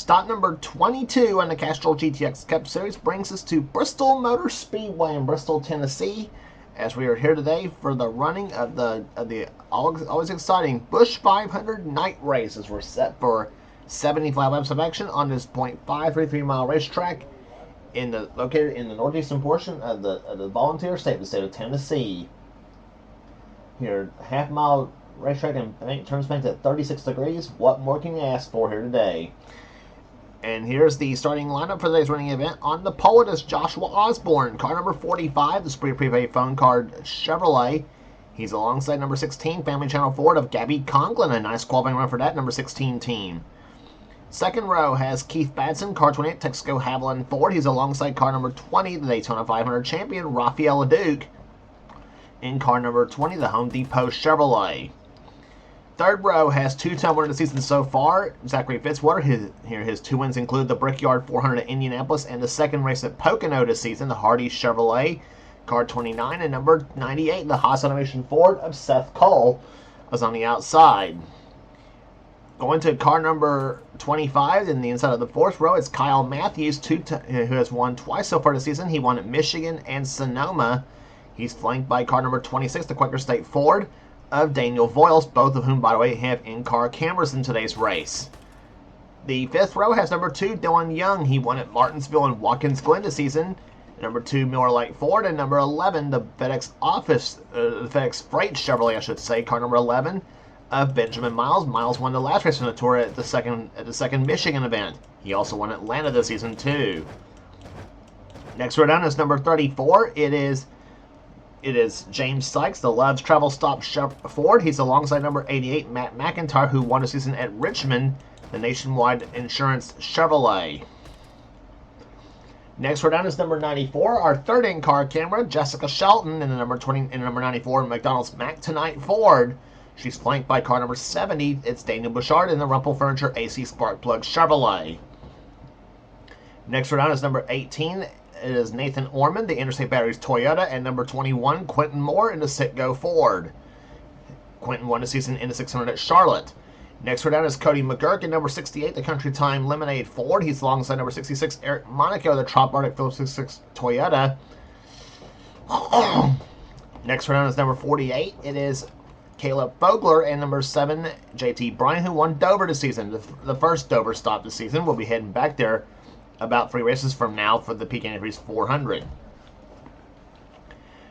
Stop number 22 on the Castrol GTX Cup Series brings us to Bristol Motor Speedway in Bristol, Tennessee, as we are here today for the running of the always exciting Busch 500 Night Race, as we're set for 75 laps of action on this 0.533 mile racetrack located in the northeastern portion of the volunteer state, the state of Tennessee. Here, half-mile racetrack and turns back at 36 degrees. What more can you ask for here today? And here's the starting lineup for today's running event. On the pole, it is Joshua Osborne, car number 45, the Spree Prepaid Phone Card Chevrolet. He's alongside number 16, Family Channel Ford of Gabby Conklin, a nice qualifying run for that number 16 team. Second row has Keith Badson, car 28, Texaco Haviland Ford. He's alongside car number 20, the Daytona 500 champion, Raphael LeDuc, in car number 20, the Home Depot Chevrolet. Third row has two-time winner of the season so far, Zachary Fitzwater. His two wins include the Brickyard 400 at Indianapolis and the second race at Pocono this season, the Hardy Chevrolet, car 29, and number 98, the Haas Automation Ford of Seth Cole, was on the outside. Going to car number 25 in the inside of the fourth row, it's Kyle Matthews, who has won twice so far this season. He won at Michigan and Sonoma. He's flanked by car number 26, the Quaker State Ford of Daniel Voiles, both of whom, by the way, have in-car cameras in today's race. The fifth row has number 2, Dylan Young. He won at Martinsville and Watkins Glen this season. Number 2, Miller Lite Ford, and number 11, the FedEx Freight Chevrolet, I should say, car number 11 of Benjamin Miles. Miles won the last race on the tour at the second Michigan event. He also won Atlanta this season too. Next row down is number 34. It is James Sykes, the Love's Travel Stop Ford. He's alongside number 88, Matt McIntyre, who won the season at Richmond, the Nationwide Insurance Chevrolet. Next row down is number 94, our third in-car camera, Jessica Shelton, in the number 94, McDonald's Mac Tonight Ford. She's flanked by car number 70. It's Daniel Bouchard in the Rumpel Furniture AC Spark Plug Chevrolet. Next row down is number 18. It is Nathan Orman, the Interstate Batteries Toyota, and number 21, Quentin Moore in the Citgo Ford. Quentin won the season in the 600 at Charlotte. Next row down is Cody McGurk in number 68, the Country Time Lemonade Ford. He's alongside number 66, Eric Monaco, the Trop Arctic Phillips 66 Toyota. Next row down is number 48. It is Caleb Bogler and number 7, JT Bryan, who won Dover this season. The first Dover stop this season. We'll be heading back there about 3 races from now for the Peak Antifreeze 400.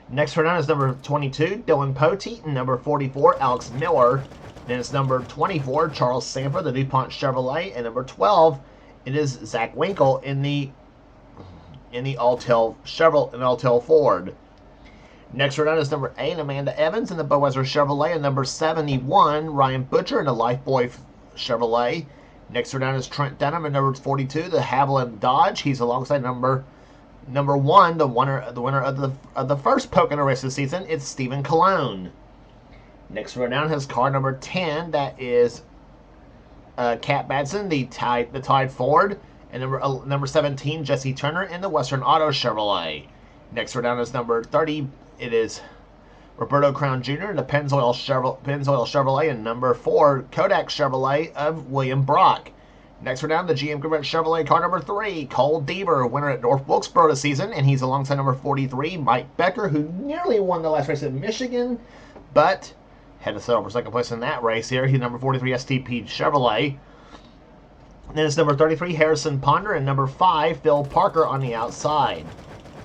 Next row down is number 22, Dylan Poteet, and number 44, Alex Miller. Then it's number 24, Charles Sanford, the DuPont Chevrolet, and number 12, it is Zach Winkle in the Alltel Chevrolet and Alltel Ford. Next row down is number 8, Amanda Evans in the Budweiser Chevrolet, and number 71, Ryan Butcher in the Lifeboy Chevrolet. Next row down is Trent Denham in number 42, the Haviland Dodge. He's alongside number 1, the winner of the first Pocono race this season. It's Stephen Colon. Next row down has car number 10. That is Kat Badson, the Tide Ford, and number 17, Jesse Turner in the Western Auto Chevrolet. Next row down is number 30. It is Roberto Crown Jr. in the Pennzoil Chevrolet, and number 4, Kodak Chevrolet of William Brock. Next row down, the GM Group Chevrolet car number 3, Cole Deaver, winner at North Wilkesboro this season, and he's alongside number 43, Mike Becker, who nearly won the last race at Michigan, but had to settle for second place in that race here. He's number 43, STP Chevrolet. Then it's number 33, Harrison Ponder, and number 5, Phil Parker on the outside.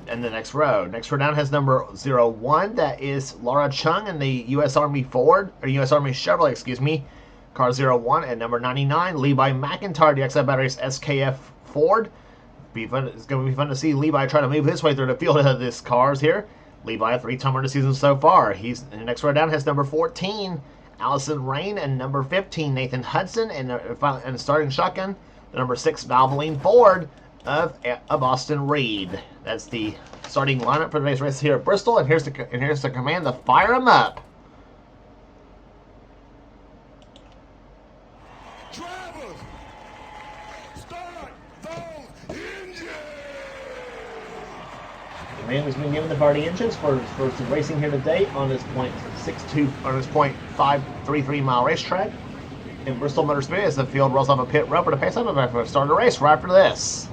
And the next row down has number 01. That is Laura Chung in the U.S. Army Chevrolet, excuse me, car 01. And number 99, Levi McIntyre, the XF Batteries SKF Ford. It's going to be fun to see Levi try to move his way through the field of these cars here. Levi, a 3-timer this season so far. The next row down has number 14, Allison Rain, and number 15, Nathan Hudson, and starting shotgun, the number 6, Valvoline Ford of Austin Reed. That's the starting lineup for today's race here at Bristol, and here's the command to fire them up. Drivers, start those engines. Command has been given the party engines for some racing here today on this .533 mile racetrack. in Bristol Motor Speedway as the field rolls off a pit road for the pace up for start the race right after this.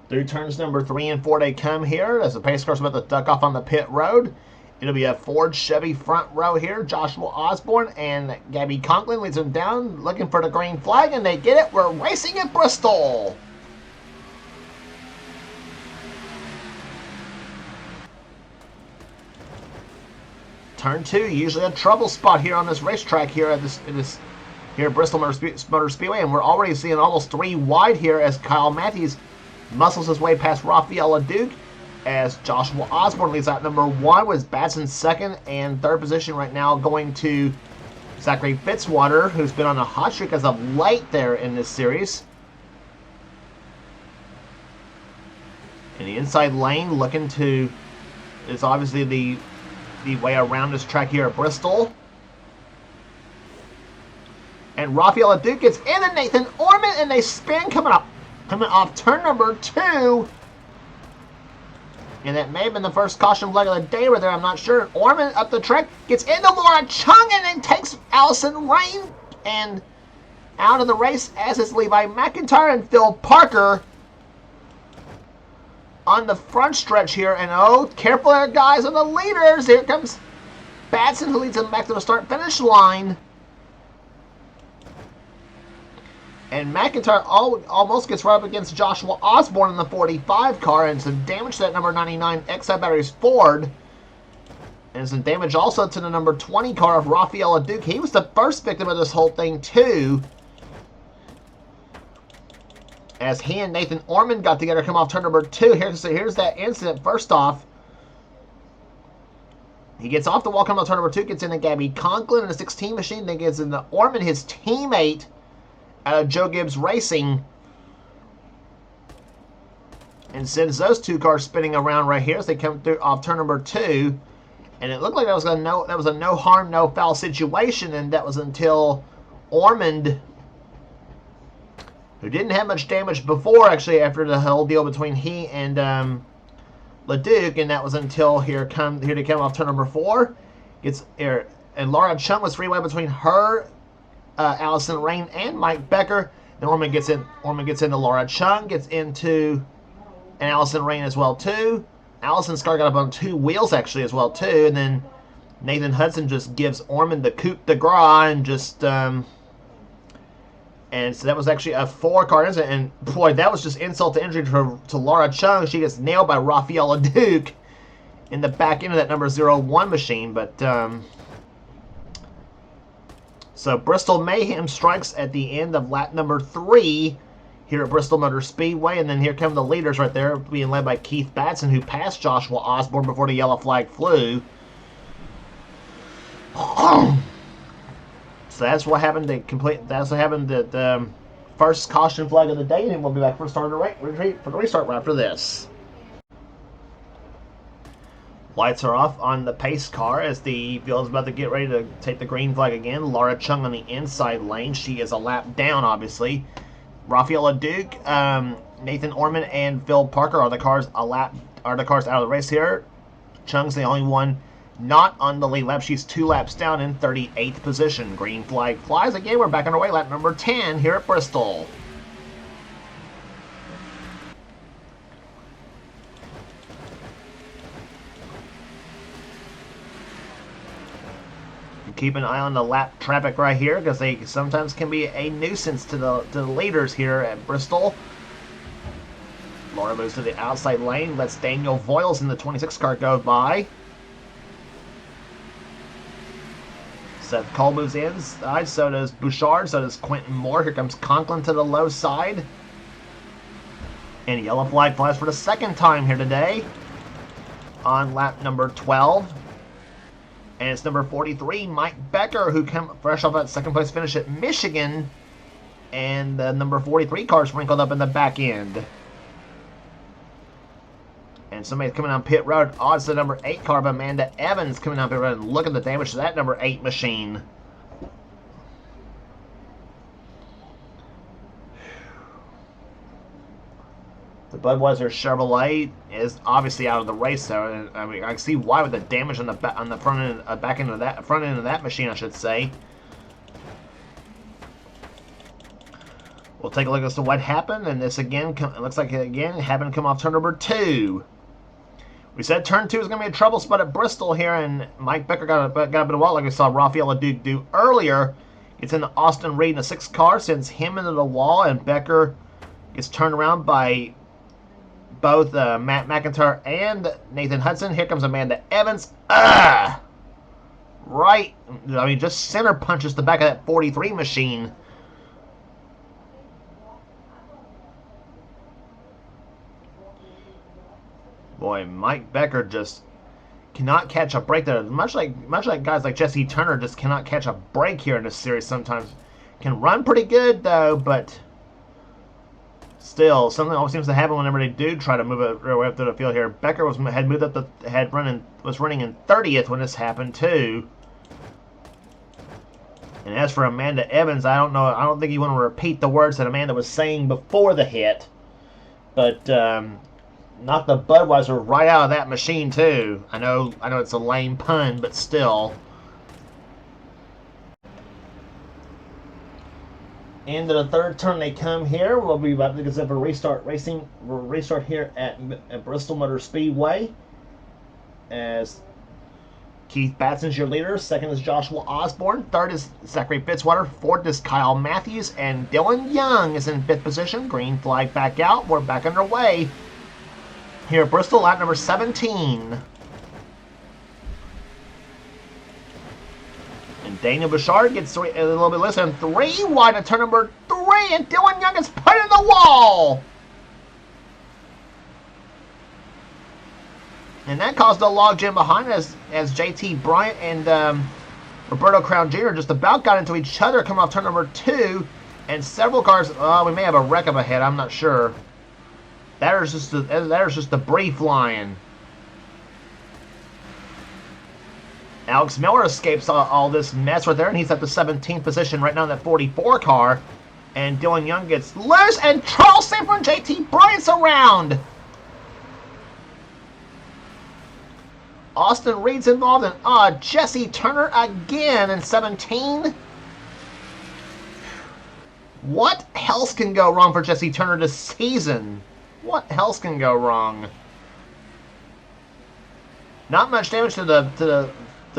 Through turns number 3 and 4 they come here as the pace car's about to duck off on the pit road. It'll be a Ford Chevy front row here. Joshua Osborne and Gabby Conklin leads them down looking for the green flag, and they get it. We're racing at Bristol. Turn 2, usually a trouble spot here on this racetrack here at here at Bristol Motor Speedway, and we're already seeing almost 3 wide here as Kyle Matthews muscles his way past Rafael Duke as Joshua Osborne leads out number 1 with Batson second, and third position right now going to Zachary Fitzwater, who's been on a hot streak as of late there in this series. In the inside lane, looking to, is obviously the way around this track here at Bristol. And Rafael Duke gets in, and Nathan Orman, and they spin coming off turn number 2. And that may have been the first caution flag of the day right there, I'm not sure. Orman up the track, gets into Laura Chung, and then takes Allison Rain and out of the race, as is Levi McIntyre and Phil Parker on the front stretch here. And oh, careful there, guys, on the leaders. Here comes Batson, who leads them back to the start-finish line. And McIntyre almost gets right up against Joshua Osborne in the 45 car, and some damage to that number 99 XI Batteries Ford. And some damage also to the number 20 car of Rafael Duke. He was the first victim of this whole thing, too, as he and Nathan Orman got together, come off turn number 2. Here's that incident. First off, he gets off the wall, coming off turn number 2, gets into Gabby Conklin in a 16 machine, then gets into Orman, his teammate, out of Joe Gibbs Racing, and sends those 2 cars spinning around right here as they come through off turn number 2. And it looked like that was a no harm, no foul situation, and that was until Ormond, who didn't have much damage before, actually, after the whole deal between he and LeDuc, and that was until here to come off turn number 4. Gets here, and Laura Chung was freeway between her, Allison Rain, and Mike Becker. Then Orman gets into Laura Chung, gets into and Allison Rain as well too. Allison's car got up on 2 wheels actually as well too, and then Nathan Hudson just gives Orman the coup de grace and just and so that was actually a 4-car incident, and boy, that was just insult to injury to Laura Chung. She gets nailed by Rafaela Duke in the back end of that number 01 machine, but so Bristol Mayhem strikes at the end of lap number 3 here at Bristol Motor Speedway, and then here come the leaders right there, being led by Keith Batson, who passed Joshua Osborne before the yellow flag flew. So that's what happened That's what happened at the first caution flag of the day, and we'll be back for the restart right after this. Lights are off on the pace car as the field is about to get ready to take the green flag again. Laura Chung on the inside lane. She is a lap down, obviously. Rafaela Duke, Nathan Orman, and Phil Parker are the cars out of the race here. Chung's the only one not on the lead lap. She's 2 laps down in 38th position. Green flag flies again. We're back underway. Lap number 10 here at Bristol. Keep an eye on the lap traffic right here, because they sometimes can be a nuisance to the leaders here at Bristol. Laura moves to the outside lane, lets Daniel Voiles in the 26 car go by. Seth Cole moves inside, so does Bouchard, so does Quentin Moore. Here comes Conklin to the low side. And yellow flag flies for the second time here today on lap number 12. And it's number 43, Mike Becker, who came fresh off that second place finish at Michigan. And the number 43 car sprinkled up in the back end. And somebody's coming down pit road. Odds the number 8 car of Amanda Evans coming down pit road. And look at the damage to that number 8 machine. The Budweiser Chevrolet is obviously out of the race, so I mean I can see why with the damage on the front end, back end of that front end of that machine, I should say. We'll take a look as to what happened, and this again it looks like it again happened to come off turn number 2. We said turn 2 is going to be a trouble spot at Bristol here, and Mike Becker got a bit of a wall like we saw Rafael Leduc do earlier. Gets into Austin Reed in the 6th car, sends him into the wall, and Becker gets turned around by both Matt McIntyre and Nathan Hudson. Here comes Amanda Evans. Right, I mean, just center punches the back of that 43 machine. Boy, Mike Becker just cannot catch a break there. Much like guys like Jesse Turner just cannot catch a break here in this series sometimes. Can run pretty good though, but still, something always seems to happen whenever they do try to move it their way up through the field here. Becker was running in 30th when this happened too. And as for Amanda Evans, I don't think you want to repeat the words that Amanda was saying before the hit, but knocked the Budweiser right out of that machine too. I know it's a lame pun, but still. Into the 3rd turn they come here. We'll be about to get set for restart racing. We'll restart here at Bristol Motor Speedway. As Keith Batson's your leader. 2nd is Joshua Osborne. 3rd is Zachary Fitzwater. 4th is Kyle Matthews. And Dylan Young is in 5th position. Green flag back out. We're back underway here at Bristol, lap number 17. And Daniel Bouchard gets a little bit less than 3 wide at turn number 3, and Dylan Young is put in the wall. And that caused a logjam behind us as JT Bryant and Roberto Crown Jr. just about got into each other coming off turn number 2, and several cars. We may have a wreck up ahead. I'm not sure. That is just debris flying. Alex Miller escapes all this mess right there, and he's at the 17th position right now in that 44 car. And Dylan Young gets loose, and Charles Sanford and JT Bryant's around. Austin Reed's involved, and Jesse Turner again in 17. What else can go wrong for Jesse Turner this season? What else can go wrong? Not much damage to the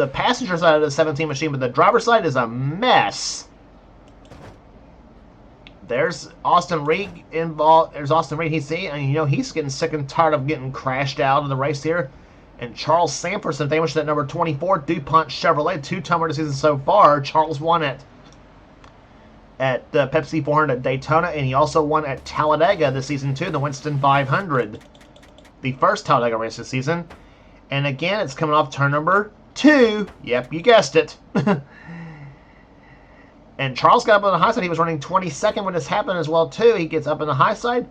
passenger side of the 17 machine, but the driver's side is a mess. There's Austin Reed involved. There's Austin Reed. He's getting sick and tired of getting crashed out of the race here. And Charles Sanford damage to that number 24 DuPont Chevrolet, 2-timer this season so far. Charles won at Pepsi 400 at Daytona, and he also won at Talladega this season too, the Winston 500, the first Talladega race this season. And again, it's coming off turn number 2. Yep, you guessed it. And Charles got up on the high side. He was running 22nd when this happened as well too. He gets up on the high side,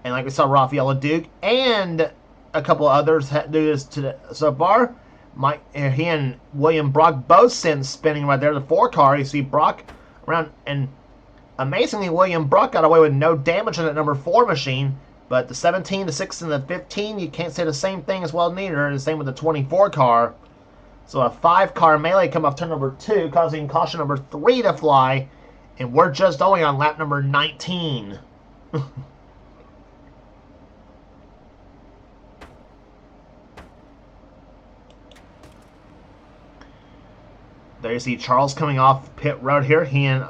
and like we saw Rafael Leduc and a couple others do this so far. He and William Brock both send spinning right there. The 4 car, you see Brock around, and amazingly, William Brock got away with no damage on that number 4 machine. But the 17, the 6, and the 15, you can't say the same thing as well neither. The same with the 24 car. So a 5-car melee come off turn number 2, causing caution number 3 to fly. And we're just only on lap number 19. There you see Charles coming off pit road here. He and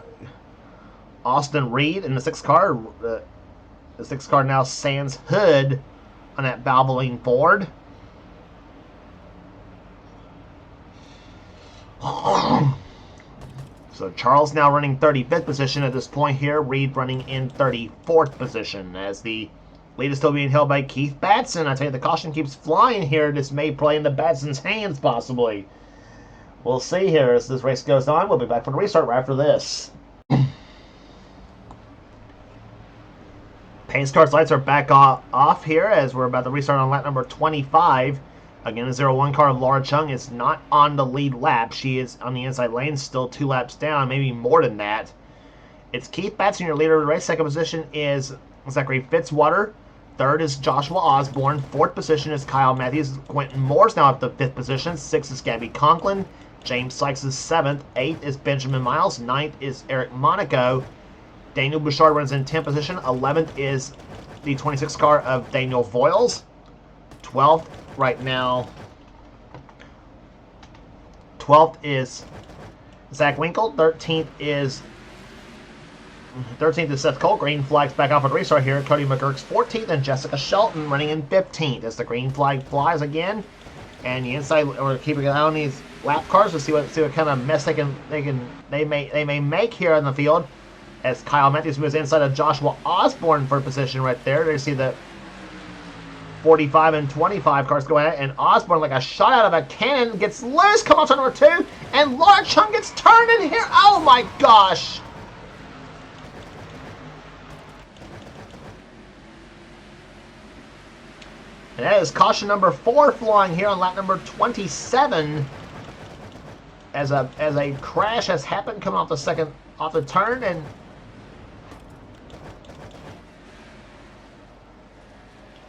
Austin Reed in the 6 car. The 6 car now sans hood on that Valvoline Ford. So Charles now running 35th position at this point here. Reed running in 34th position as the lead is still being held by Keith Batson. I tell you, the caution keeps flying here. This may play into Batson's hands possibly. We'll see here as this race goes on. We'll be back for the restart right after this. Pace car's lights are back off here as we're about to restart on lap number 25. Again, the 01 car of Laura Chung is not on the lead lap. She is on the inside lane, still 2 laps down, maybe more than that. It's Keith Batson, your leader of the race. Second position is Zachary Fitzwater. Third is Joshua Osborne. Fourth position is Kyle Matthews. Quentin Moore's now at the fifth position. Sixth is Gabby Conklin. James Sykes is seventh. Eighth is Benjamin Miles. Ninth is Eric Monaco. Daniel Bouchard runs in 10th position. 11th is the 26th car of Daniel Voiles. 12th right now. 12th is Zach Winkle. 13th is Seth Cole. Green flag's back off at restart here. Cody McGurk's 14th and Jessica Shelton running in 15th as the green flag flies again. And the inside, we're keeping an eye on these lap cars to see what kind of mess they may make here in the field. As Kyle Matthews moves inside of Joshua Osborne for position right there. There you see the 45 and 25 cars go at it, and Osborne, like a shot out of a cannon, gets loose. Come on to number 2, and Laura Chung gets turned in here. Oh my gosh! And that is caution number 4 flying here on lap number 27. As a crash has happened coming off the turn, and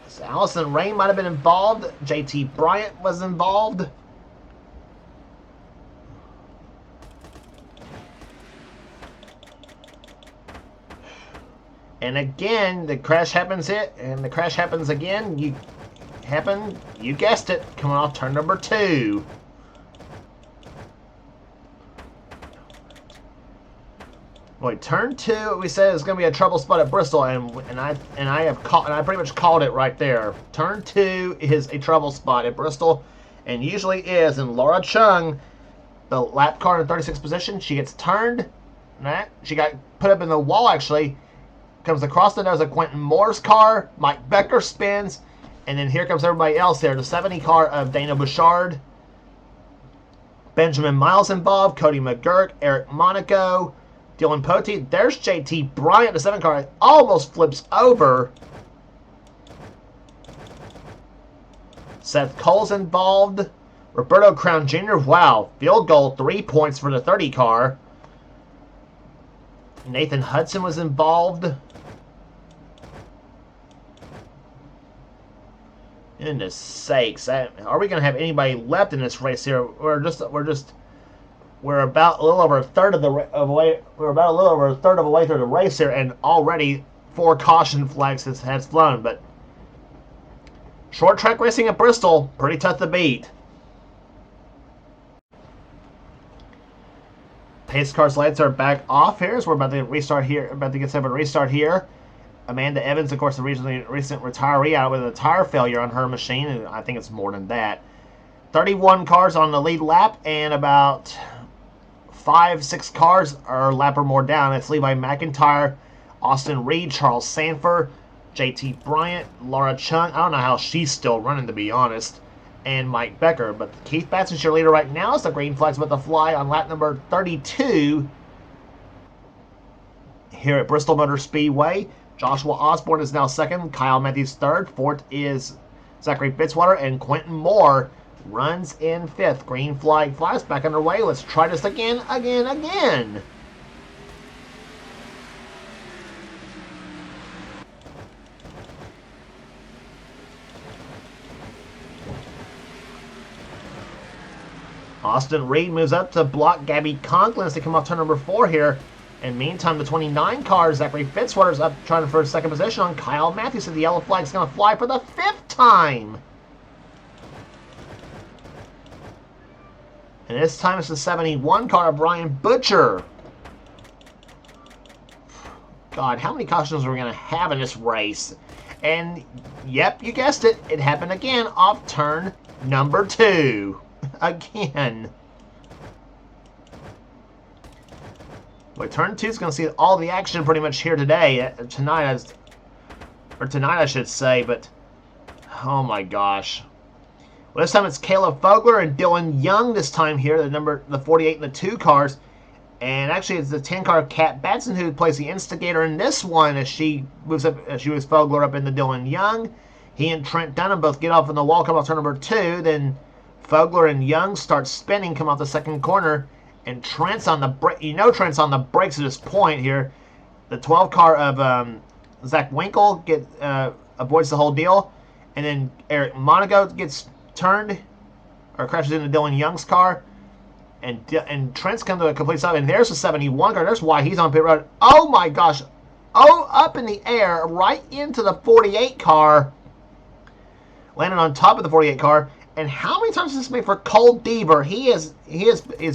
so Allison Rain might have been involved. JT Bryant was involved. And again, the crash happens and the crash happens again. You guessed it, coming off turn number 2. Boy, turn 2, we said is going to be a trouble spot at Bristol, and I pretty much called it right there. Turn 2 is a trouble spot at Bristol, and usually is. And Laura Chung, the lap car in 36th position, she gets turned. Right? She got put up in the wall actually. Comes across the nose of Quentin Moore's car. Mike Becker spins, and then here comes everybody else there. The 70 car of Dana Bouchard. Benjamin Miles involved. Cody McGurk, Eric Monaco, Dylan Pote. There's JT Bryant, the 7 car. Almost flips over. Seth Cole's involved. Roberto Crown Jr. Wow. Field goal, 3 points for the 30 car. Nathan Hudson was involved. Goodness sakes. Are we going to have anybody left in this race here? We're about a little over a third of the way. We're about a little over a third of the way through the race here, and already 4 caution flags has flown. But short track racing at Bristol, pretty tough to beat. Pace car's lights are back off here, so we're about to restart here. About to get set up a restart here. Amanda Evans, of course, the recent retiree, out with a tire failure on her machine, and I think it's more than that. 31 cars on the lead lap, and about 5-6 cars are a lap or more down. It's Levi McIntyre, Austin Reed, Charles Sanford, JT Bryant, Laura Chung. I don't know how she's still running, to be honest, and Mike Becker. But Keith Batson's your leader right now as the green flag's about to fly on lap number 32 here at Bristol Motor Speedway. Joshua Osborne is now second. Kyle Matthews third. Fourth is Zachary Fitzwater. And Quentin Moore runs in fifth. Green flag flies back underway. Let's try this again. Austin Reed moves up to block Gabby Conklin as they come off turn number 4 here. And meantime, the 29 car, Zachary Fitzwater's up trying for second position on Kyle Matthews. So the yellow flag's going to fly for the 5th time. And this time it's the 71 car of Brian Butcher. God, how many cautions are we going to have in this race? And, yep, you guessed it. It happened again off turn number 2. Again. But turn 2 is going to see all the action pretty much here today. Tonight, I should say. But, oh my gosh. Well, this time it's Caleb Bogler and Dylan Young this time here. The 48 and the 2 cars. And actually, it's the 10 car Kat Batson who plays the instigator in this one as she moves up. As she moves Bogler up into Dylan Young. He and Trent Dunham both get off on the wall, come off turn number 2. Then Bogler and Young start spinning, come off the second corner. And Trent's on the Trent's on the brakes at this point here. The 12 car of Zach Winkle avoids the whole deal. And then Eric Monaco gets turned or crashes into Dylan Young's car. And Trent's come to a complete stop. And there's the 71 car. There's why he's on pit road. Oh my gosh. Oh, up in the air, right into the 48 car. Landed on top of the 48 car. And how many times has this made for Cole Deaver? He is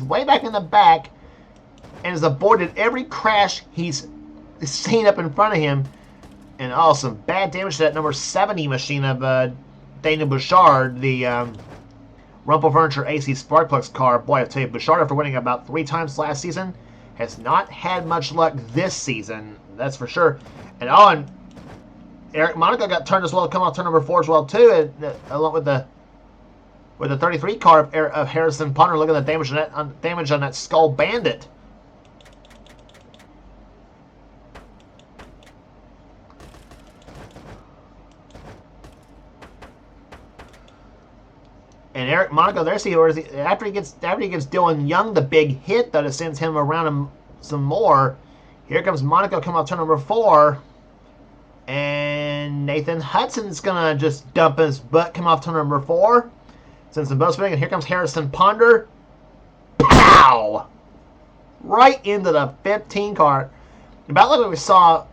way back in the back and has avoided every crash he's seen up in front of him. And some bad damage to that number 70 machine of Daniel Bouchard, the Rumple Furniture AC Sparkplugs car. Boy, I tell you, Bouchard, after winning about 3 times last season, has not had much luck this season. That's for sure. And Eric Monaco got turned as well, come off turn number 4 as well too, and, along with the 33 car of Harrison Ponder. Look at the damage on that Skull Bandit. And Eric Monaco, there, see, after he gets Dylan Young the big hit that sends him around him some more. Here comes Monaco coming off turn number 4. And Nathan Hudson's going to just dump his butt, come off turn number 4. Sends them both spinning. And here comes Harrison Ponder. Pow! Right into the 15 car. About like we saw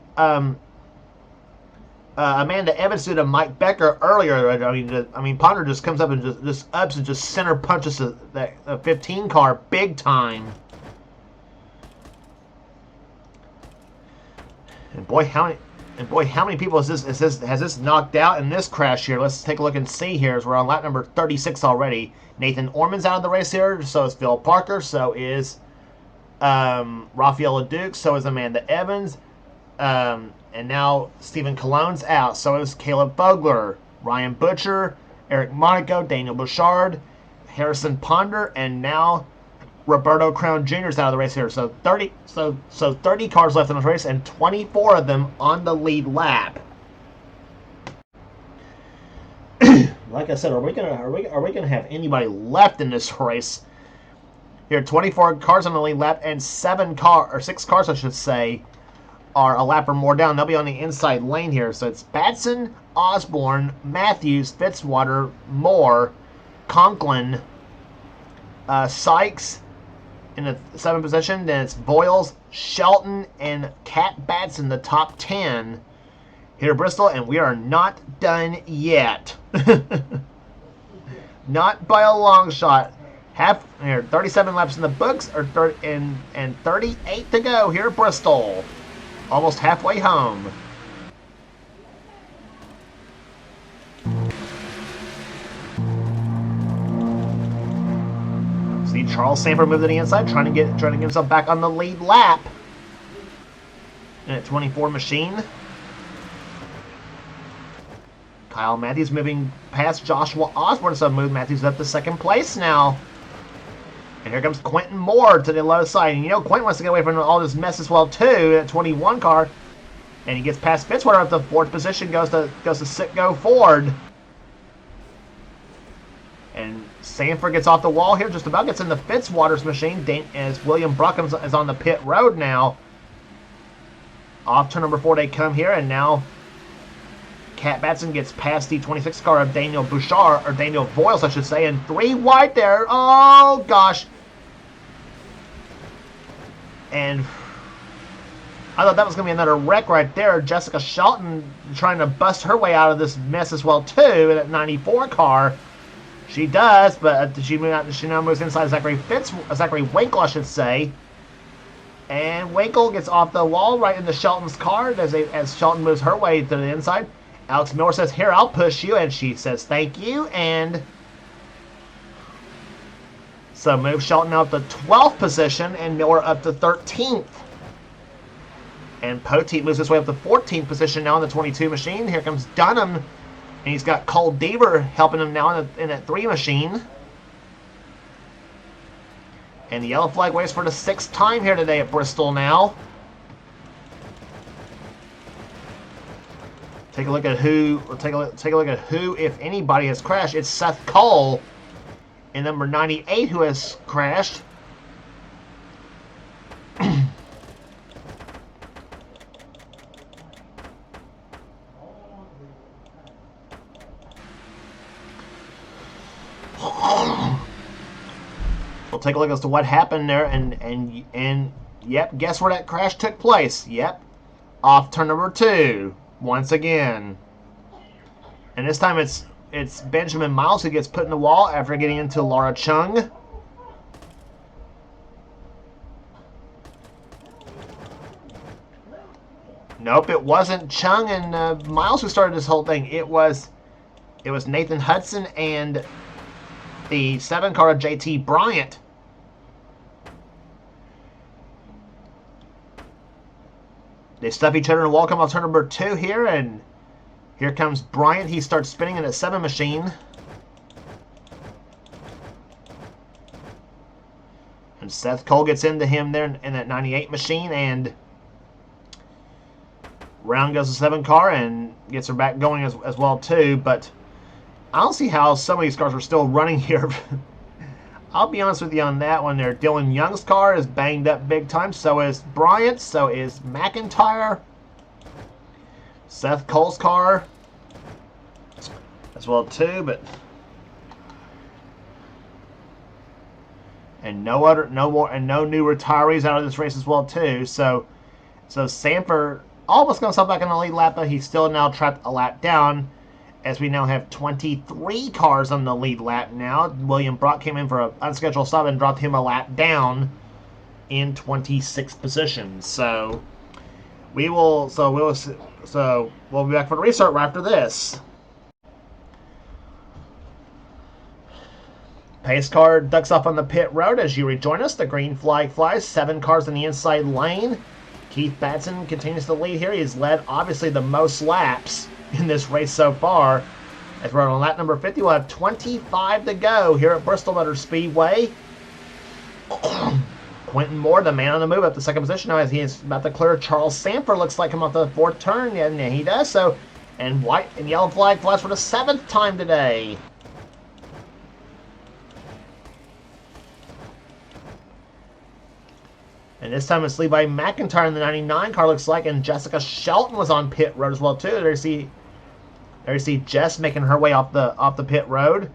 Amanda Evans do to Mike Becker earlier. I mean, Ponder just comes up and just ups and just center punches the 15 car big time. And boy, how many people has this knocked out in this crash here? Let's take a look and see here. As we're on lap number 36 already. Nathan Orman's out of the race here. So is Phil Parker. So is Rafael LeDuc. So is Amanda Evans. And now Stephen Cologne's out. So is Caleb Bogler, Ryan Butcher, Eric Monaco, Daniel Bouchard, Harrison Ponder, and now Roberto Crown Jr. is out of the race here. So 30 cars left in this race, and 24 of them on the lead lap. Like I said, are we gonna have anybody left in this race? Here, 24 cars on the lead lap, and 6 cars, I should say, are a lap or more down. They'll be on the inside lane here. So it's Batson, Osborne, Matthews, Fitzwater, Moore, Conklin, Sykes in the 7th position. Then it's Boyles, Shelton, and Cat Batson, the top 10 here at Bristol. And we are not done yet. Not by a long shot. 37 laps in the books, and 38 to go here at Bristol. Almost halfway home. See Charles Sanford move to the inside, trying to get himself back on the lead lap. And at 24 machine. Kyle Matthews moving past Joshua Osborne, so move Matthews up to 2nd place now. And here comes Quentin Moore to the low side. And you know, Quentin wants to get away from all this mess as well, too, at 21 car. And he gets past Fitzwater up to 4th position, goes to go Ford. And Sanford gets off the wall here, just about gets in the Fitzwater's machine, as William Bruckham is on the pit road now. Off turn number 4 they come here, and now Cat Batson gets past the 26 car of Daniel Bouchard, or Daniel Voiles, I should say, and 3 wide there. Oh, gosh. And I thought that was going to be another wreck right there. Jessica Shelton trying to bust her way out of this mess as well, too, in that 94 car. She does, but she now moves inside Zachary Winkle, I should say. And Winkle gets off the wall right into Shelton's car as Shelton moves her way to the inside. Alex Miller says, "Here, I'll push you," and she says, "Thank you," and so move Shelton out to 12th position and Miller up to 13th. And Poteet moves his way up to 14th position now in the 22 machine. Here comes Dunham, and he's got Cole Deaver helping him now in that 3 machine. And the yellow flag waves for the 6th time here today at Bristol now. Take a look at who. Take a look at who, if anybody, has crashed. It's Seth Cole in number 98 who has crashed. take a look as to what happened there, and yep, guess where that crash took place? Yep, off turn number 2 once again, and this time it's Benjamin Miles who gets put in the wall after getting into Laura Chung. Nope, it wasn't Chung and Miles who started this whole thing. It was Nathan Hudson and the 7 car of JT Bryant. They stuff each other in the wall, come off turn number 2 here, and here comes Bryant. He starts spinning in a 7 machine. And Seth Cole gets into him there in that 98 machine, and round goes the 7 car and gets her back going as well too. But I don't see how some of these cars are still running here. I'll be honest with you on that one there. Dylan Young's car is banged up big time. So is Bryant. So is McIntyre. Seth Cole's car as well too. But and no new retirees out of this race as well too. So Sanford almost got himself back in the lead lap, but he's still now trapped a lap down, as we now have 23 cars on the lead lap now. William Brock came in for an unscheduled stop and dropped him a lap down in 26th position. So we'll be back for the restart right after this. Pace car ducks off on the pit road as you rejoin us. The green flag flies. 7 cars in the inside lane. Keith Batson continues to lead here. He's led, obviously, the most laps in this race so far. As we're on lap number 50, we'll have 25 to go here at Bristol Motor Speedway. Quentin Moore, the man on the move, up to 2nd position now as he is about to clear Charles Sanford. Looks like him off the 4th turn. Yeah, he does so. And white and yellow flag flies for the 7th time today. And this time it's Levi McIntyre in the 99 car, looks like, and Jessica Shelton was on pit road as well too. There you see Jess making her way off the pit road,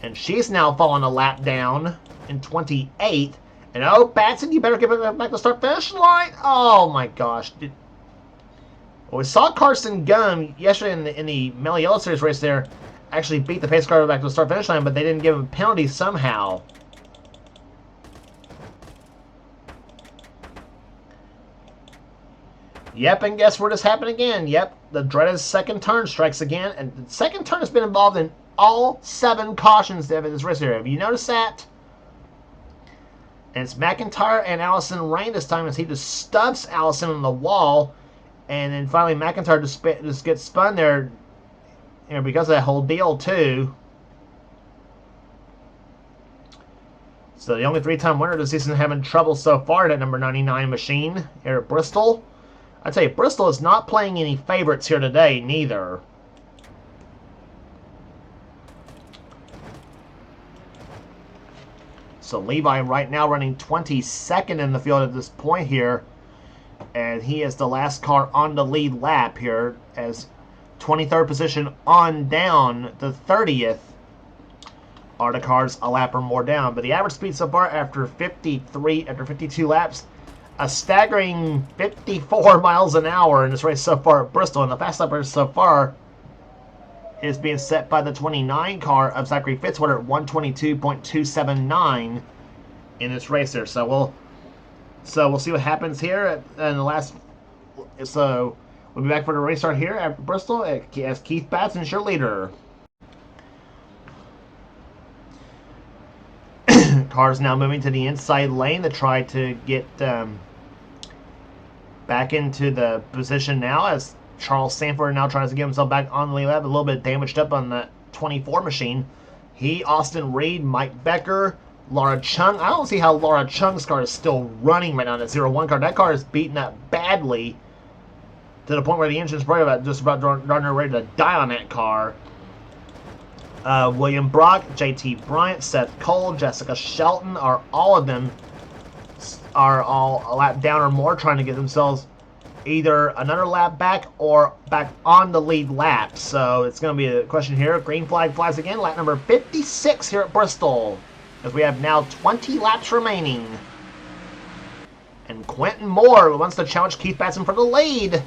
and she's now fallen a lap down in 28th. And oh, Batson, you better get back to start finish line. Oh my gosh! Well, we saw Carson Gunn yesterday in the Melly Yellow Series race there, actually beat the pace car back to the start finish line, but they didn't give him a penalty somehow. Yep, and guess where this happened again? Yep, the dreaded 2nd turn strikes again, and the 2nd turn has been involved in all 7 cautions of this race here. Have you noticed that? And it's McIntyre and Allison Rain this time as he just stubs Allison on the wall, and then finally McIntyre just gets spun there, because of that whole deal too. So the only 3-time winner this season having trouble so far at that number 99 machine here at Bristol. I tell you, Bristol is not playing any favorites here today, neither. So Levi right now running 22nd in the field at this point here. And he is the last car on the lead lap here, as 23rd position on down to 30th are the cars a lap or more down. But the average speed so far after 52 laps, a staggering 54 miles an hour in this race so far at Bristol. And the fast lap so far is being set by the 29 car of Zachary Fitzwater at 122.279 in this race there. So we'll see what happens here in the last. So we'll be back for the restart here at Bristol as Keith Batson's your leader. Cars now moving to the inside lane to try to get back into the position now, as Charles Sanford now tries to get himself back on the lead lap, a little bit damaged up on the 24 machine. Austin Reed, Mike Becker, Laura Chung. I don't see how Laura Chung's car is still running right now, that 01 car. That car is beaten up badly to the point where the engine's probably just about darn ready to die on that car. William Brock, JT Bryant, Seth Cole, Jessica Shelton are all a lap down or more, trying to get themselves either another lap back or back on the lead lap. So it's going to be a question here. Green flag flies again. Lap number 56 here at Bristol. as we have now 20 laps remaining. And Quentin Moore wants to challenge Keith Batson for the lead.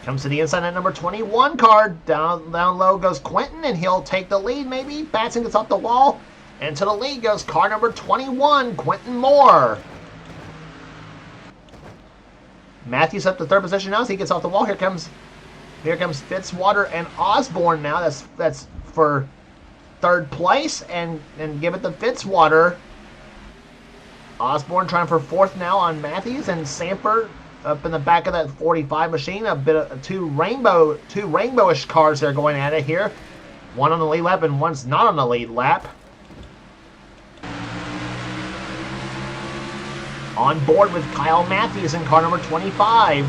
Comes to the inside at number 21 car. Down low goes Quentin, and he'll take the lead maybe. Batson gets off the wall. And to the lead goes car number 21, Quentin Moore. Matthews up to third position now as he gets off the wall. Here comes Fitzwater and Osborne now. That's for third place, and give it to Fitzwater. Osborne trying for fourth now on Matthews, and Samper up in the back of that 45 machine. A bit of two rainbowish cars that are going at it here. One on the lead lap and one's not on the lead lap. On board with Kyle Matthews in car number 25.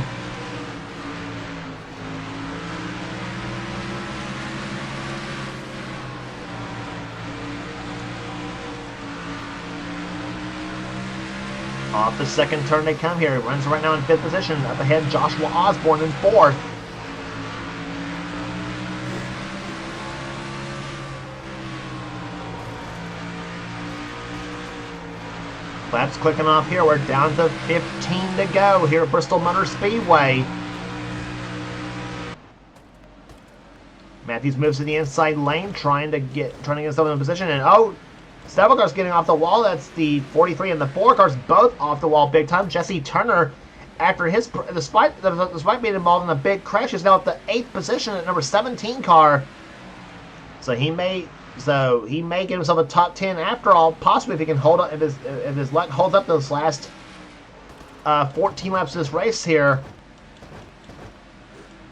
Off the second turn they come here. He runs right now in fifth position. Up ahead, Joshua Osborne in fourth. Laps clicking off here. We're down to 15 to go here at Bristol Motor Speedway. Matthews moves to the inside lane, trying to get himself in position, and several cars getting off the wall. That's the 43 and the 4 cars both off the wall big time. Jesse Turner, after despite being involved in a big crash, is now at the 8th position at number 17 car. So he may get himself a top 10 after all, possibly if he can hold up, if his luck holds up those last 14 laps of this race here.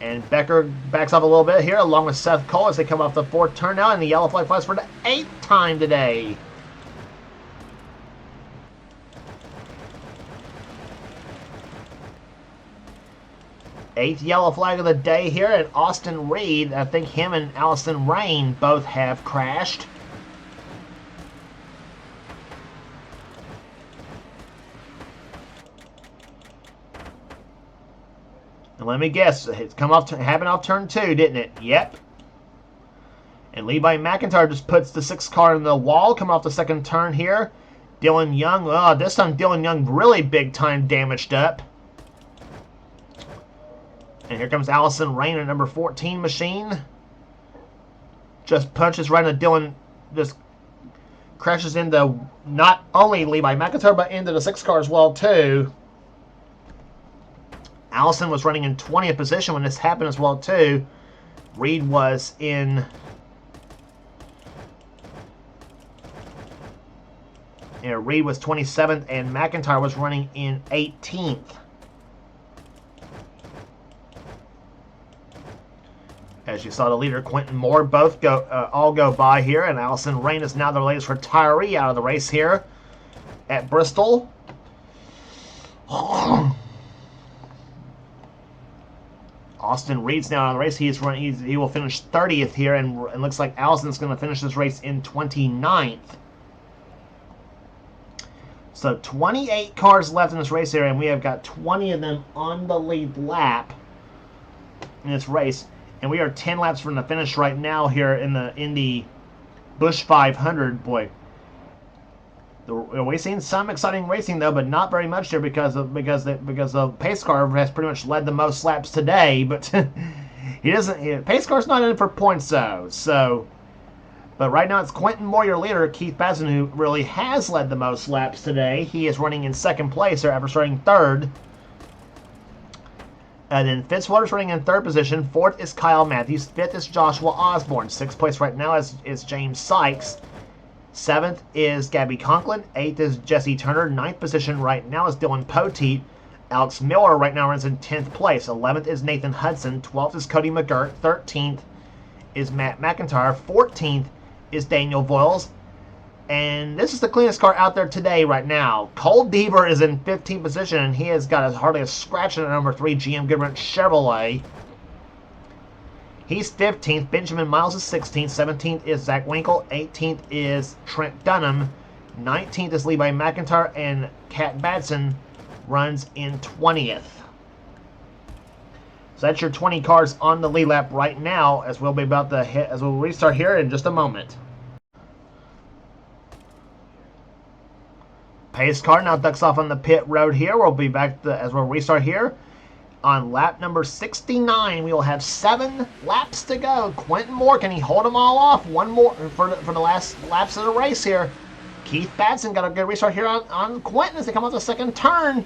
And Becker backs up a little bit here, along with Seth Cole as they come off the 4th turn now, and the yellow flag flies for the 8th time today. Eighth yellow flag of the day here at Austin Reed. I think him and Allison Rain both have crashed. And let me guess, it's happened off turn 2, didn't it? Yep. And Levi McIntyre just puts the 6th car in the wall, coming off the second turn here. Dylan Young, this time Dylan Young really big time damaged up. And here comes Allison Rain at number 14 machine. Just punches right into Dylan, just crashes into not only Levi McIntyre, but into the 6th car as well, too. Allison was running in 20th position when this happened as well, too. Reed was in... Reed was 27th, and McIntyre was running in 18th. As you saw, the leader, Quentin Moore, both all go by here, and Allison Rain is now the latest retiree out of the race here at Bristol. Austin Reed's now out of the race. He will finish 30th here, and looks like Allison's going to finish this race in 29th. So 28 cars left in this race here, and we have got 20 of them on the lead lap in this race. And we are 10 laps from the finish right now here in the Busch 500. Boy, we've seen some exciting racing though, but not very much here because the pace car has pretty much led the most laps today. But pace car's not in for points though. So, but right now it's Quentin Moore, your leader. Keith Batson, who really has led the most laps today. He is running in 2nd place there after starting 3rd. And then Fitzwater's running in 3rd position. 4th is Kyle Matthews. 5th is Joshua Osborne. 6th place right now is James Sykes. 7th is Gabby Conklin. 8th is Jesse Turner. 9th position right now is Dylan Poteet. Alex Miller right now runs in 10th place. 11th is Nathan Hudson. 12th is Cody McGirt. 13th is Matt McIntyre. 14th is Daniel Voiles. And this is the cleanest car out there today right now. Cole Deaver is in 15th position, and he has got hardly a scratch in the number 3 GM Goodwrench Chevrolet. He's 15th. Benjamin Miles is 16th. 17th is Zach Winkle. 18th is Trent Dunham. 19th is Levi McIntyre, and Kat Batson runs in 20th. So that's your 20 cars on the lead lap right now, as we'll restart here in just a moment. Pace car now ducks off on the pit road here. We'll be back as we'll restart here. On lap number 69, we will have 7 laps to go. Quentin Moore, can he hold them all off? One more for the last laps of the race here. Keith Batson got a good restart here on Quentin as they come out the second turn.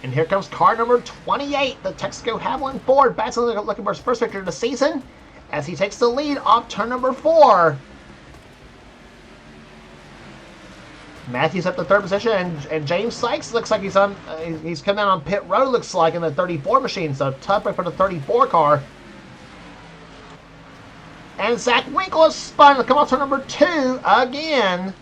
And here comes car number 28, the Texaco Haviland Ford. Batson looking for his first victory of the season as he takes the lead off turn number 4. Matthews up to third position, and James Sykes looks like he's coming down on pit road, looks like, in the 34 machine, so tough for the 34 car. And Zach Winkle is spun to come off turn number 2 again.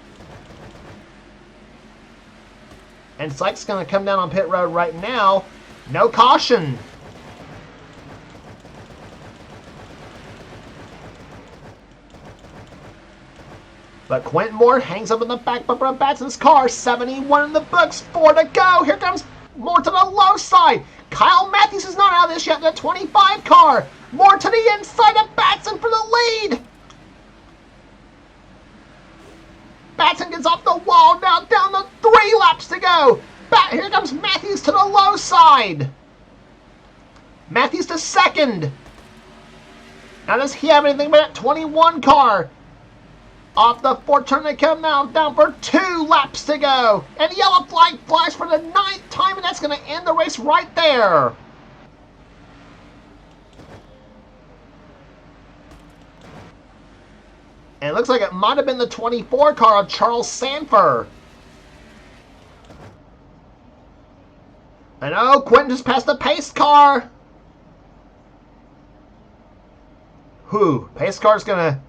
And Sykes is going to come down on pit road right now. No caution. But Quentin Moore hangs up in the back bumper of Batson's car. 71 in the books. 4 to go. Here comes Moore to the low side. Kyle Matthews is not out of this yet. The 25 car. Moore to the inside of Batson for the lead. Batson gets off the wall. Now down to 3 laps to go. Here comes Matthews to the low side. Matthews to second. Now does he have anything but that 21 car? Off the 4th turn they come now, down for 2 laps to go. And yellow flag flies for the 9th time, and that's going to end the race right there. And it looks like it might have been the 24 car of Charles Sanford. And oh, Quentin just passed the pace car. Pace car's going to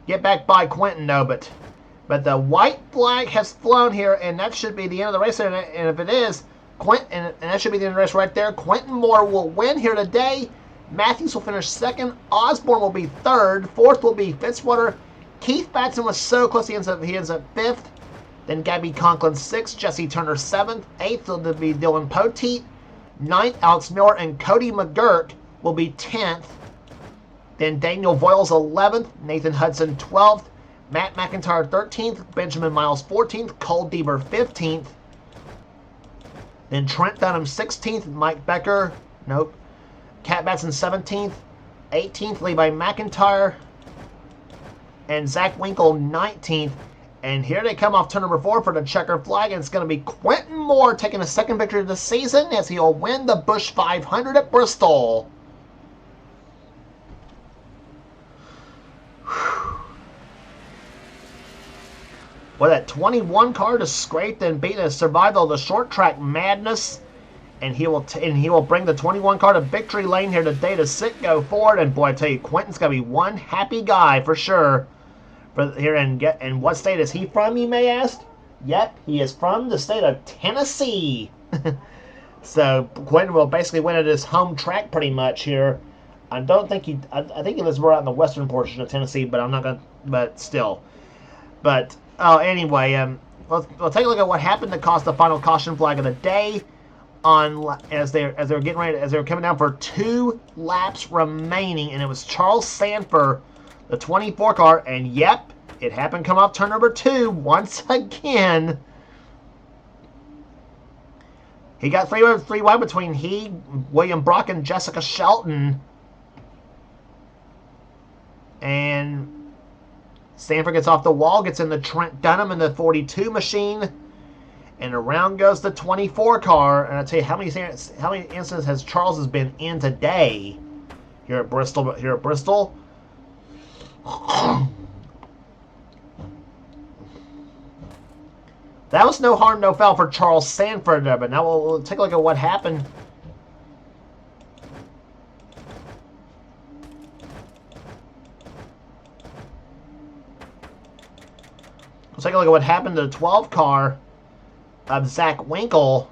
get back by Quentin, though, but the white flag has flown here, and that should be the end of the race. And if it is, and that should be the end of the race right there. Quentin Moore will win here today. Matthews will finish 2nd. Osborne will be 3rd. 4th will be Fitzwater. Keith Batson was so close, he ends up 5th. Then Gabby Conklin 6th. Jesse Turner 7th. 8th will be Dylan Poteet. 9th, Alex Miller and Cody McGurk will be 10th. Then Daniel Voiles 11th, Nathan Hudson 12th, Matt McIntyre 13th, Benjamin Miles 14th, Cole Deaver 15th. Then Trent Dunham 16th, Mike Becker, Cat Batson 17th, 18th, Levi McIntyre, and Zach Winkle 19th. And here they come off turn number 4 for the checker flag, and it's going to be Quentin Moore taking a 2nd victory of the season as he'll win the Busch 500 at Bristol. Well, that 21 car just scraped and beat and survived all the short track madness, and he will bring the 21 car to victory lane here today to sit go forward. And boy, I tell you, Quentin's gonna be one happy guy for sure. And what state is he from, you may ask? Yep, he is from the state of Tennessee. So Quentin will basically win at his home track pretty much here. I think he lives more out in the western portion of Tennessee, but I'm not gonna. But still, anyway, we'll take a look at what happened to cause the final caution flag of the day. As they were coming down for 2 laps remaining, and it was Charles Sanford, the 24 car, and yep, it happened come off turn number 2 once again. He got 3 wide between William Brock, and Jessica Shelton. And Sanford gets off the wall, gets in the Trent Dunham in the 42 machine, and around goes the 24 car. And I tell you, how many incidents has Charles been in today here at Bristol? That was no harm, no foul for Charles Sanford there. But now we'll take a look at what happened. Let's take a look at what happened to the 12 car of Zach Winkle.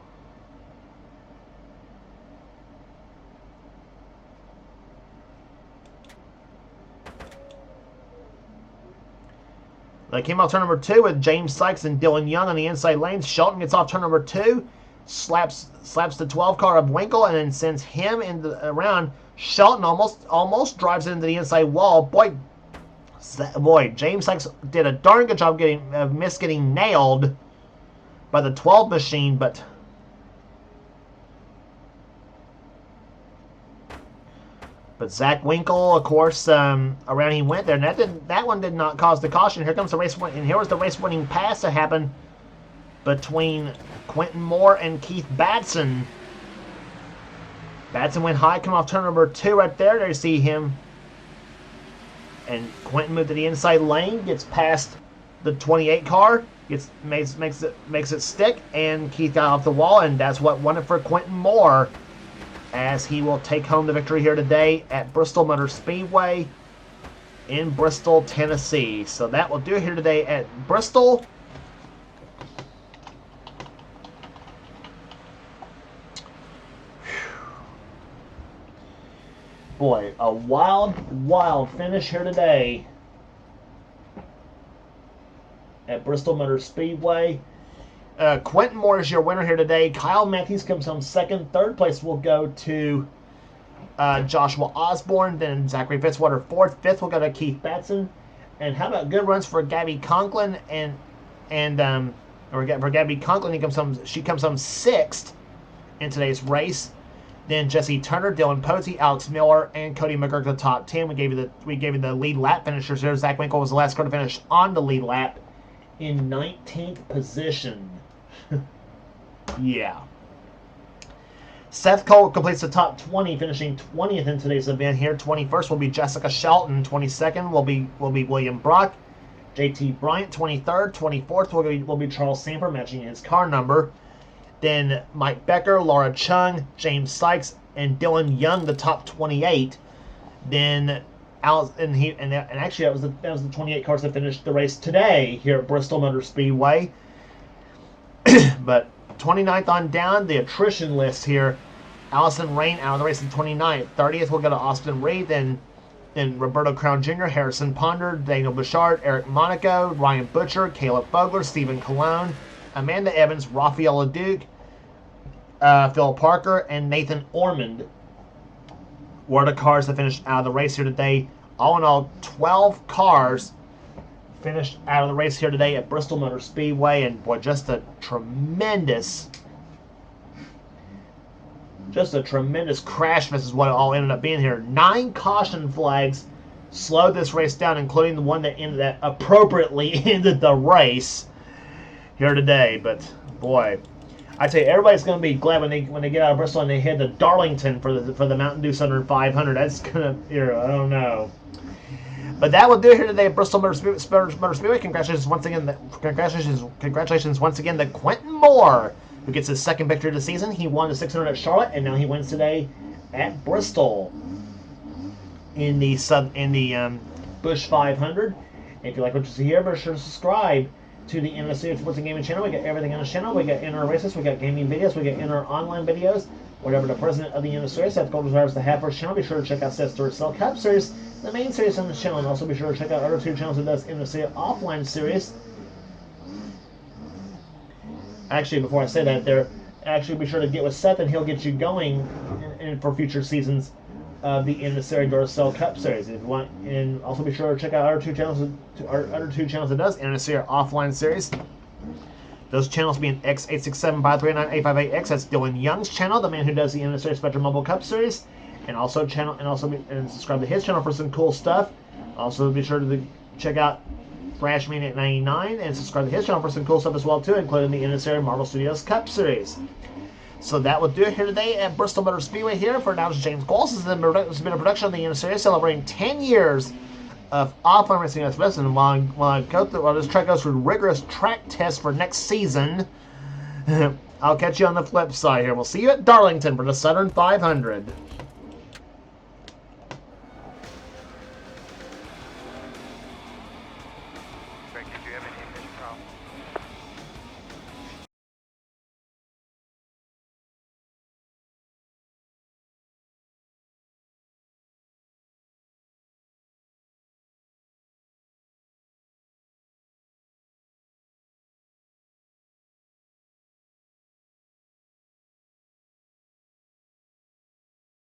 They came off turn number 2 with James Sykes and Dylan Young on the inside lanes. Shelton gets off turn number 2, slaps the 12 car of Winkle, and then sends him around. Shelton almost drives into the inside wall. Boy, James Sykes did a darn good job getting nailed by the 12 machine, but Zach Winkle, of course, around he went there, and that one did not cause the caution. Here comes the race, and here was the race-winning pass that happened between Quentin Moore and Keith Batson. Batson went high, coming off turn number 2 right there. There you see him. And Quentin moved to the inside lane, gets past the 28 car, makes it stick, and Keith got off the wall, and that's what won it for Quentin Moore, as he will take home the victory here today at Bristol Motor Speedway in Bristol, Tennessee. So that will do it here today at Bristol. Boy, a wild finish here today at Bristol Motor Speedway. Quentin Moore is your winner here today. Kyle Matthews comes home second. Third place will go to Joshua Osborne. Then Zachary Fitzwater fourth. Fifth will go to Keith Batson. And how about good runs for Gabby Conklin for Gabby Conklin? She comes home sixth in today's race. Then Jesse Turner, Dylan Posey, Alex Miller, and Cody McGurk the top 10. We gave you the lead lap finishers here. Zach Winkle was the last car to finish on the lead lap in 19th position. Yeah. Seth Cole completes the top 20, finishing 20th in today's event here. 21st will be Jessica Shelton. 22nd will be William Brock. JT Bryant, 23rd. 24th will be Charles Samper, matching his car number. Then Mike Becker, Laura Chung, James Sykes, and Dylan Young, the top 28. Then actually that was the 28 cars that finished the race today here at Bristol Motor Speedway. But 29th on down, the attrition list here. Allison Rain out of the race in 29th. 30th will go to Austin Reed, then Roberto Crown Jr., Harrison Ponder, Daniel Bouchard, Eric Monaco, Ryan Butcher, Caleb Bogler, Stephen Colon, Amanda Evans, Rafaela Duke, Phil Parker, and Nathan Ormond were the cars that finished out of the race here today. All in all, 12 cars finished out of the race here today at Bristol Motor Speedway, and boy, just a tremendous crash miss is what it all ended up being here. 9 caution flags slowed this race down, including the one that appropriately ended the race here today. But boy, I tell you, everybody's going to be glad when they get out of Bristol and they head to Darlington for the Mountain Dew Southern 500. That's gonna, I don't know. But that will do it here today at Bristol Motor Speedway. Congratulations once again to Quentin Moore, who gets his second victory of the season. He won the 600 at Charlotte, and now he wins today at Bristol in the Busch 500. If you like what you see here, be sure to subscribe to the NNSCRA Sports and Gaming channel. We got everything on the channel. We got inner races, we got gaming videos, we got inner online videos. Whatever the president of the NNSCRA, Seth Gold, desires to have for his channel, be sure to check out Seth's Story Cell Cup Series, the main series on this channel, and also be sure to check out other 2 channels that does NNSCRA offline series. Actually, before I say that, be sure to get with Seth, and he'll get you going for future seasons of the NNSCRA Duracell Cup Series. If you want, and also be sure to check out our other 2 channels that does NNSCRA offline series. Those channels being X8675398588X. That's Dylan Young's channel, the man who does the NNSCRA Spectrum Mobile Cup Series, and subscribe to his channel for some cool stuff. Also, be sure to check out Thrashman at 99 and subscribe to his channel for some cool stuff as well too, including the NNSCRA Marvel Studios Cup Series. So that will do it here today at Bristol Motor Speedway. Here for now, James Goals. This has been a production of the NNSCRA celebrating 10 years of offline racing as best. And while this track goes through rigorous track tests for next season, I'll catch you on the flip side here. We'll see you at Darlington for the Southern 500. Greg, did you have any initial problems?